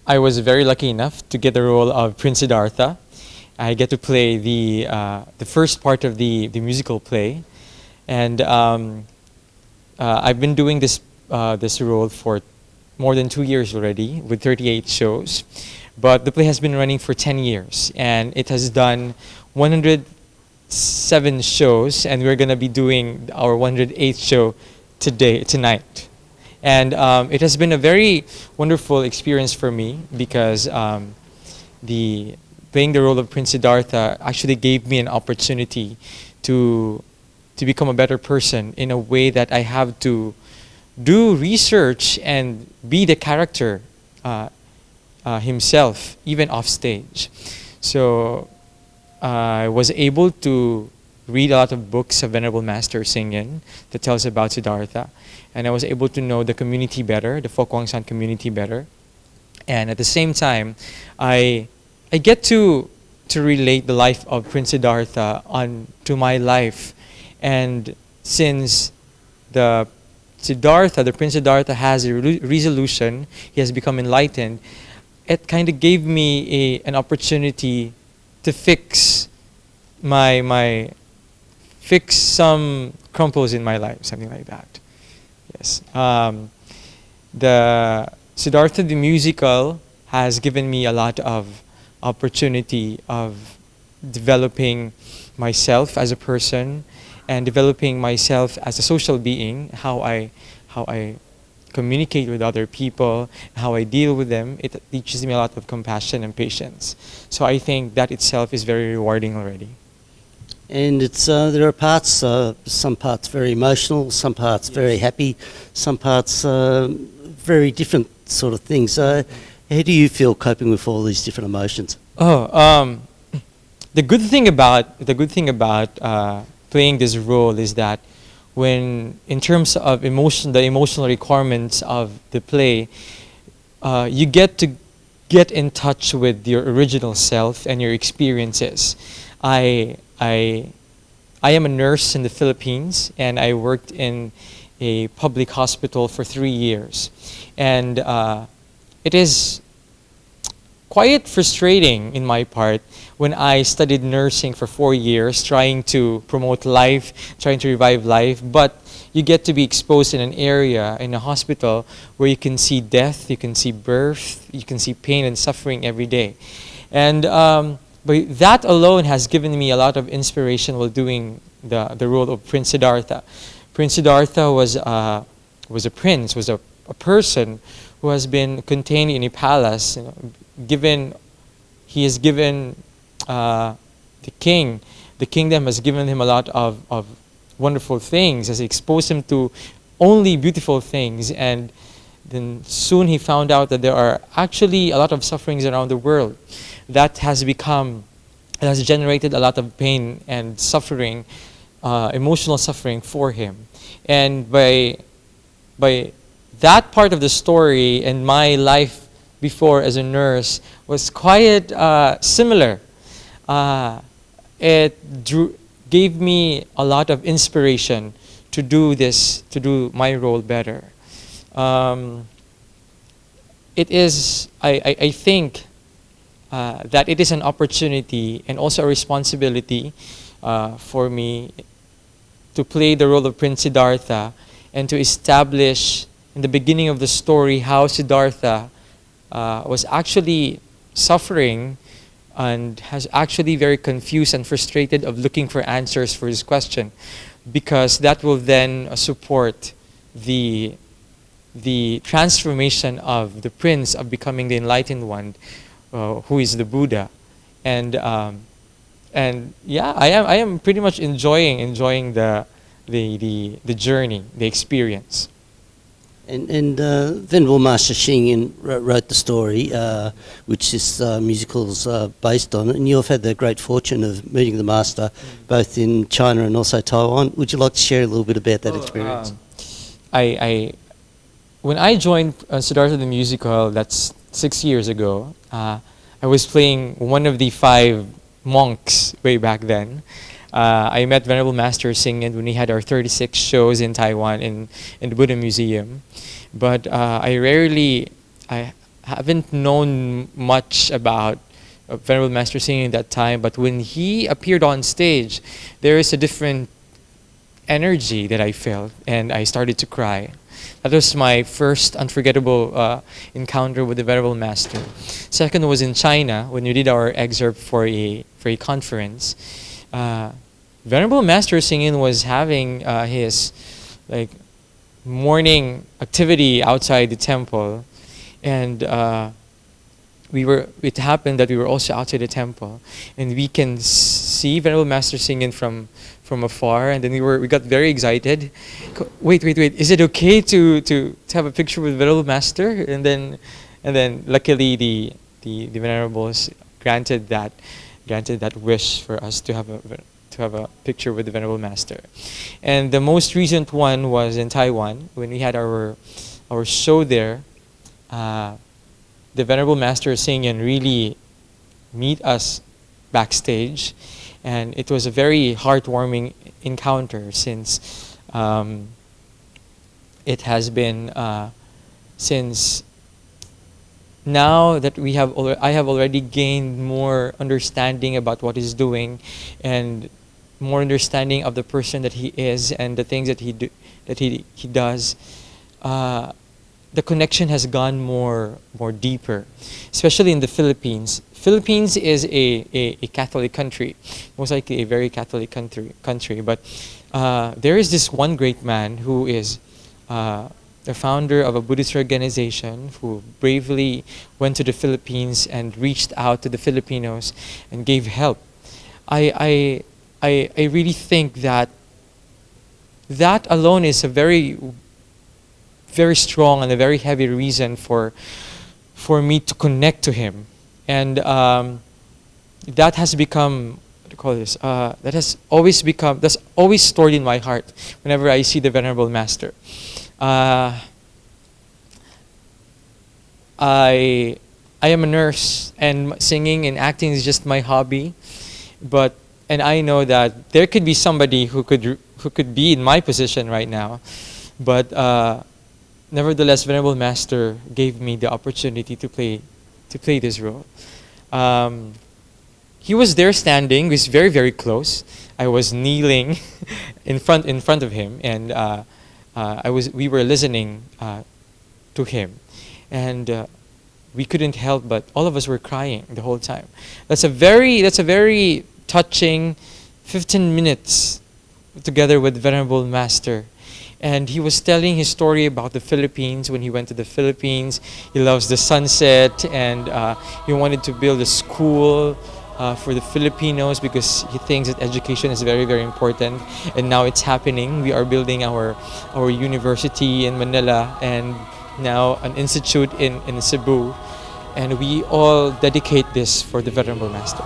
I was very lucky enough to get the role of Prince Siddhartha. I get to play the first part of the musical play, and I've been doing this role for more than 2 years already, with 38 shows. But the play has been running for 10 years, and it has done 107 shows, and we're going to be doing our 108th show tonight. And it has been a very wonderful experience for me, because playing the role of Prince Siddhartha actually gave me an opportunity to become a better person, in a way that I have to do research and be the character himself, even off stage. So I was able to read a lot of books of Venerable Master Singin that tells about Siddhartha, and I was able to know the community better, the Fo Guang Shan community better. And at the same time, I get to relate the life of Prince Siddhartha to my life. And since the Prince Siddhartha has a resolution, he has become enlightened, it kind of gave me an opportunity to fix fix some crumples in my life, something like that. Yes. The Siddhartha the Musical has given me a lot of opportunity of developing myself as a person, and developing myself as a social being, how I communicate with other people, how I deal with them. It teaches me a lot of compassion and patience. So I think that itself is very rewarding already. And it's there are parts, some parts very emotional, some parts very happy, some parts very different sort of things. How do you feel coping with all these different emotions? The good thing about playing this role is that in terms of the emotional requirements of the play, you get to get in touch with your original self and your experiences. I am a nurse in the Philippines, and I worked in a public hospital for 3 years. And it is quite frustrating in my part when I studied nursing for 4 years, trying to promote life, trying to revive life, but you get to be exposed in an area, in a hospital, where you can see death, you can see birth, you can see pain and suffering every day. And but that alone has given me a lot of inspiration while doing the role of Prince Siddhartha. Prince Siddhartha was a prince, was a person who has been contained in a palace. He is given the king. The kingdom has given him a lot of wonderful things, has exposed him to only beautiful things. And then soon he found out that there are actually a lot of sufferings around the world. That has generated a lot of pain and suffering, emotional suffering for him. And by that part of the story, and my life before as a nurse was quite similar. It gave me a lot of inspiration to do my role better. I think that it is an opportunity and also a responsibility for me to play the role of Prince Siddhartha, and to establish in the beginning of the story how Siddhartha was actually suffering and has actually very confused and frustrated of looking for answers for his question, because that will then support the transformation of the prince, of becoming the enlightened one, who is the Buddha. And yeah, I am pretty much enjoying the journey, the experience. And Venerable Master Shan wrote the story, which this musical is based on, and you've had the great fortune of meeting the Master both in China and also Taiwan. Would you like to share a little bit about that experience? When I joined Siddhartha the Musical, that's 6 years ago, I was playing one of the 5 monks way back then. I met Venerable Master Singin when we had our 36 shows in Taiwan in the Buddha Museum. But I haven't known much about Venerable Master singing at that time, but when he appeared on stage, there is a different energy that I felt, and I started to cry. That was my first unforgettable encounter with the Venerable Master. Second was in China when we did our excerpt for a conference. Venerable Master singing was having his like morning activity outside the temple, and it happened that we were also outside the temple, and we can see Venerable Master singing from afar, and then we got very excited. Wait, is it okay to have a picture with Venerable Master? And then luckily the Venerables granted that wish for us to have a picture with the Venerable Master. And the most recent one was in Taiwan when we had our show there. The Venerable Master singing really meet us backstage, and it was a very heartwarming encounter since it has been since now that I have already gained more understanding about what he's doing, and more understanding of the person that he is and the things that he does. The connection has gone more deeper, especially in the Philippines. Philippines is a Catholic country, most likely a very Catholic country. But there is this one great man who is the founder of a Buddhist organization who bravely went to the Philippines and reached out to the Filipinos and gave help. I really think that alone is a very strong and a very heavy reason for me to connect to him, and that has become, what do you call this? That's always stored in my heart whenever I see the Venerable Master. I am a nurse, and singing and acting is just my hobby, and I know that there could be somebody who could be in my position right now, but nevertheless, Venerable Master gave me the opportunity to play this role. He was there standing. He was very, very close. I was kneeling in front of him, and we were listening to him, and we couldn't help but all of us were crying the whole time. That's a very touching 15 minutes together with Venerable Master. And he was telling his story about the Philippines. When he went to the Philippines, he loves the sunset, and he wanted to build a school for the Filipinos because he thinks that education is very, very important. And now it's happening. We are building our university in Manila, and now an institute in Cebu. And we all dedicate this for the Venerable Master.